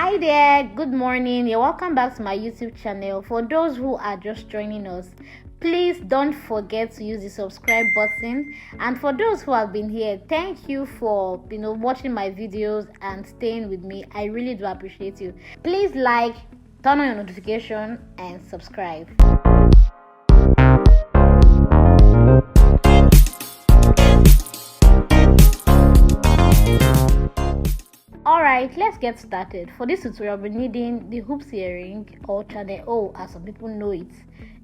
Hi there, good morning. You're welcome back to my YouTube channel. For those who are just joining us, please don't forget to use the subscribe button. And for those who have been here, thank you for watching my videos and staying with me. I really do appreciate you. Please like, turn on your notification, and subscribe. Alright, let's get started. For this tutorial, we're needing the hoops earring or channel O, as some people know it.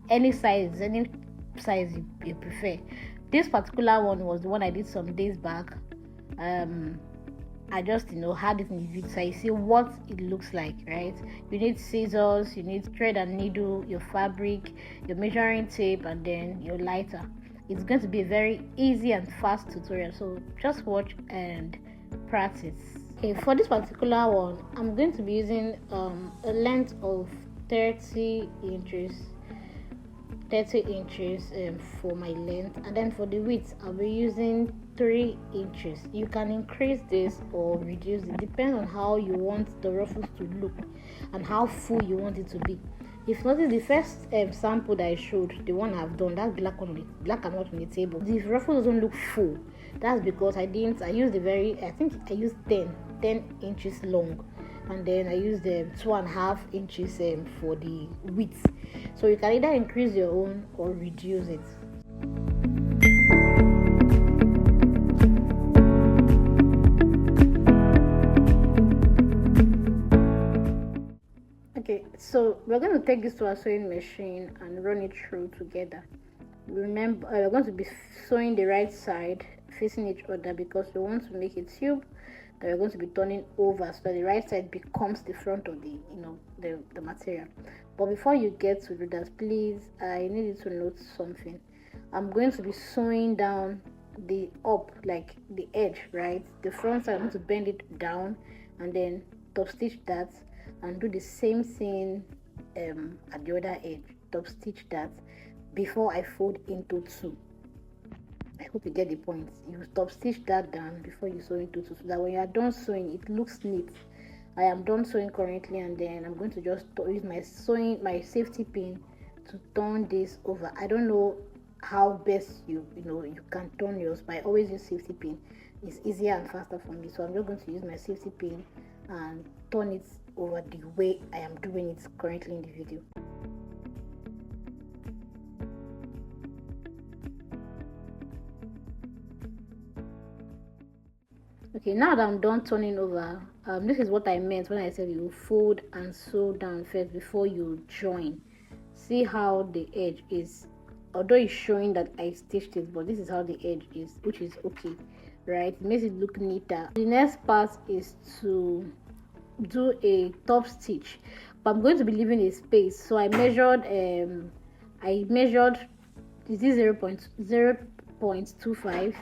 Any size you prefer. This particular one was the one I did some days back. I just had it in the video so I see what it looks like, right? You need scissors, you need thread and needle, your fabric, your measuring tape, and then your lighter. It's going to be a very easy and fast tutorial, so just watch and practice. Okay, for this particular one, I'm going to be using a length of 30 inches for my length, and then for the width I'll be using 3 inches. You can increase this or reduce it, depends on how you want the ruffles to look and how full you want it to be. If you notice, the first sample that I showed, the one I've done, that's black and white on the table. The ruffle doesn't look full. That's because I used I think I used 10 inches long, and then I used 2.5 inches for the width. So you can either increase your own or reduce it. Okay, so we're going to take this to our sewing machine and run it through together. Remember, we're going to be sewing the right side facing each other because we want to make a tube that we're going to be turning over so that the right side becomes the front of the material. But before you get to do that, please, I need you to note something. I'm going to be sewing down the edge, right? The front side, I'm going to bend it down and then top stitch that and do the same thing at the other edge. Top stitch that before I fold into two. I hope you get the point. You top stitch that down before you sew into two, so that when you are done sewing, it looks neat. I am done sewing currently, and then I'm going to just use my safety pin to turn this over. I don't know how best you can turn yours, but I always use safety pin. It's easier and faster for me, so I'm just going to use my safety pin and turn it over the way I am doing it currently in the video. Okay, now that I'm done turning over, this is what I meant when I said you fold and sew down first before you join. See how the edge is, although it's showing that I stitched it, but this is how the edge is, which is okay, right? It makes it look neater. The next part is to do a top stitch, but I'm going to be leaving a space, so I measured this is 0.25.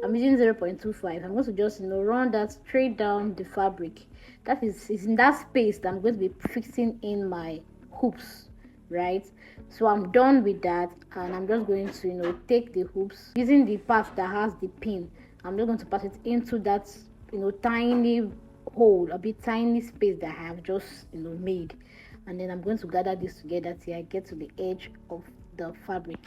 I'm using 0.25. I'm going to just run that straight down the fabric. That is in that space that I'm going to be fixing in my hoops, right? So I'm done with that, and I'm just going to take the hoops using the part that has the pin. I'm just going to pass it into that tiny hole, a bit tiny space that I have just made, and then I'm going to gather this together till I get to the edge of the fabric.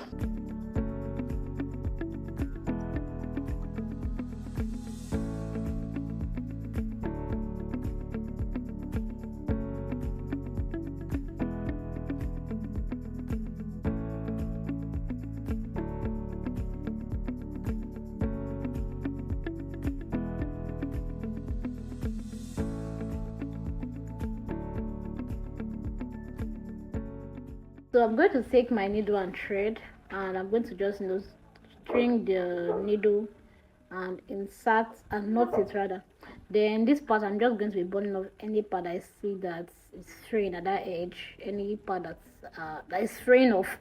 So I'm going to take my needle and thread, and I'm going to just string the needle and insert and knot it rather. Then this part, I'm just going to be burning off any part I see that is fraying at that edge. Any part that is fraying off,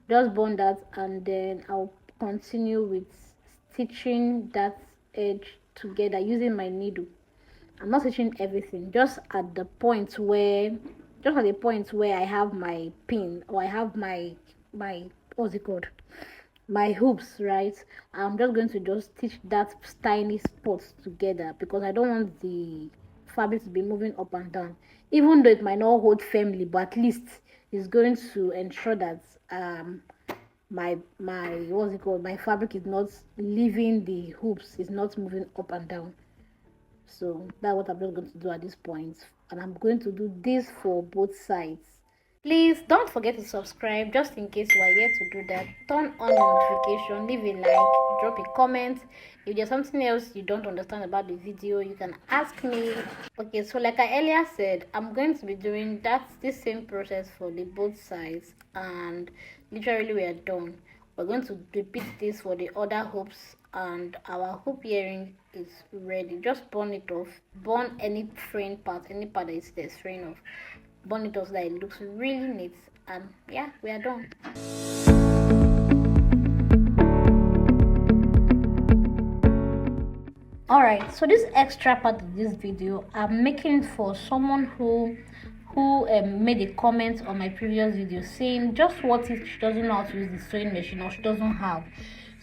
just burn that, and then I'll continue with stitching that edge together using my needle. I'm not stitching everything, just at the point where I have my pin, or I have my what's it called, my hoops, right? I'm just going to just stitch that tiny spot together because I don't want the fabric to be moving up and down, even though it might not hold firmly, but at least it's going to ensure that my what's it called, my fabric is not leaving the hoops, is not moving up and down. So that's what I'm just going to do at this point, and I'm going to do this for both sides. Please don't forget to subscribe, just in case you are yet to do that. Turn on your notification, leave a like, drop a comment. If there's something else you don't understand about the video, you can ask me. Okay, so like I earlier said, I'm going to be doing this same process for the both sides, and literally we are done. We're going to repeat this for the other hoops, and our hoop earring is ready. Just burn it off, burn any fraying part, any part that is there's fraying off, burn it off so that it looks really neat, and yeah, we are done. Alright, so this extra part of this video I'm making for someone who made a comment on my previous video saying, just what if she doesn't know how to use the sewing machine, or she doesn't have.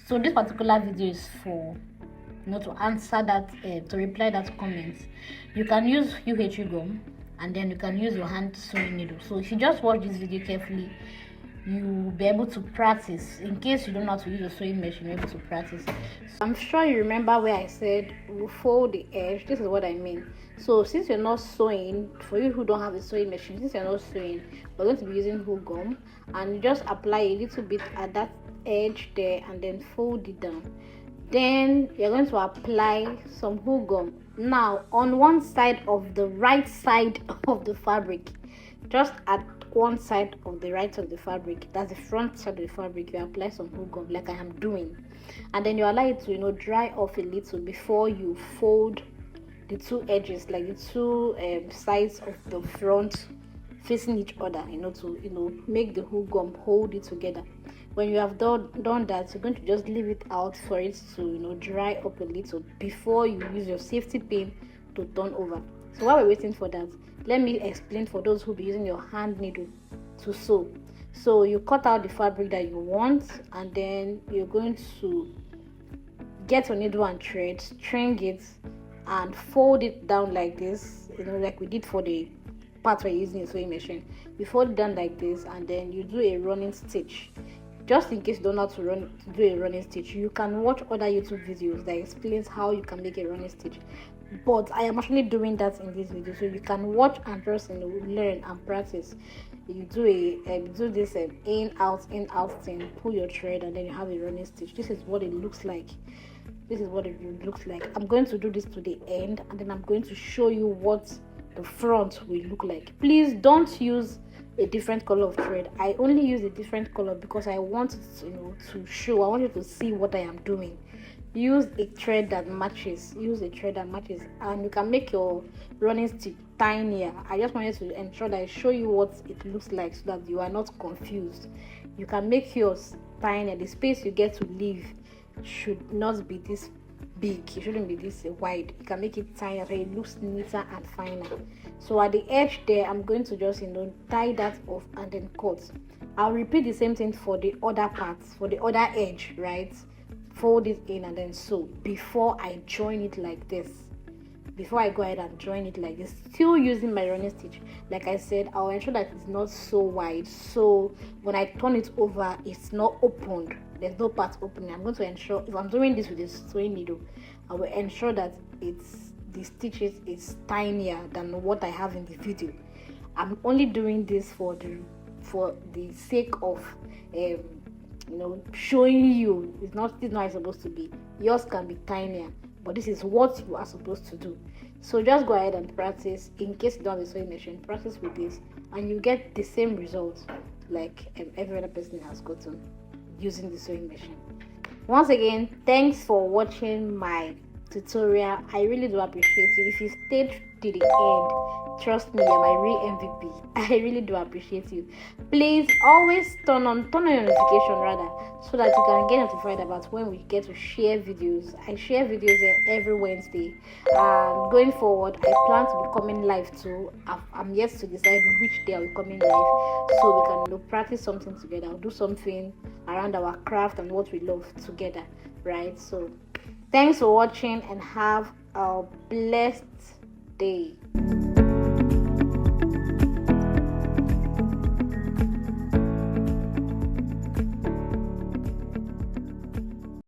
So this particular video is for, to answer that, to reply that comment. You can use UHU gum, and then you can use your hand sewing needle. So if you just watch this video carefully, you'll be able to practice. In case you don't know how to use a sewing machine, you're able to practice. So I'm sure you remember where I said we'll fold the edge. This is what I mean. So since you're not sewing, for you who don't have a sewing machine, since you're not sewing, we're going to be using hook gum, and you just apply a little bit at that edge there and then fold it down. Then you're going to apply some hook gum now on one side of the right side of the fabric, just at one side of the right of the fabric, that's the front side of the fabric. You apply some hook gum like I am doing, and then you allow it to dry off a little before you fold the two edges, like the two sides of the front facing each other, to make the hook gum hold it together. When you have done that, you're going to just leave it out for it to dry up a little before you use your safety pin to turn over. So while we're waiting for that, let me explain for those who be using your hand needle to sew. So you cut out the fabric that you want, and then you're going to get your needle and thread, string it, and fold it down like this, like we did for the part where you're using a sewing machine. You fold it down like this, and then you do a running stitch. Just in case you don't know how to do a running stitch, you can watch other YouTube videos that explains how you can make a running stitch, but I am actually doing that in this video, so you can watch and just learn and practice. You do this in out thing, pull your thread, and then you have a running stitch. This is what it looks like. I'm going to do this to the end, and then I'm going to show you what the front will look like. Please don't use a different color of thread. I only use a different color because I want it to show. I want you to see what I am doing. Use a thread that matches, and you can make your running stitch tinier. I just wanted to ensure that I show you what it looks like so that you are not confused. You can make yours tinier. The space you get to leave should not be this big, it shouldn't be this wide. You can make it tinier so it looks neater and finer. So at the edge there, I'm going to just tie that off and then cut. I'll repeat the same thing for the other parts, for the other edge, right? Fold it in and then sew before I join it like this. Before I go ahead and join it like this, still using my running stitch. Like I said, I'll ensure that it's not so wide, so when I turn it over, it's not opened. There's no part opening. I'm going to ensure, if I'm doing this with a sewing needle, I will ensure that the stitches is tinier than what I have in the video. I'm only doing this for the sake of showing you. It's not how it's supposed to be. Yours can be tinier, but this is what you are supposed to do. So just go ahead and practice. In case you don't have a sewing machine, practice with this, and you get the same results like every other person has gotten using the sewing machine. Once again, thanks for watching my tutorial. I really do appreciate it. If you stayed to the end, trust me, you're my real MVP. I really do appreciate you. Please always turn on your notification rather, so that you can get notified about when we get to share videos. I share videos every Wednesday, and going forward I plan to be coming live too. I'm yet to decide which day I'll be coming live, so we can practice something together. I'll do something around our craft and what we love together, right? So thanks for watching and have a blessed day.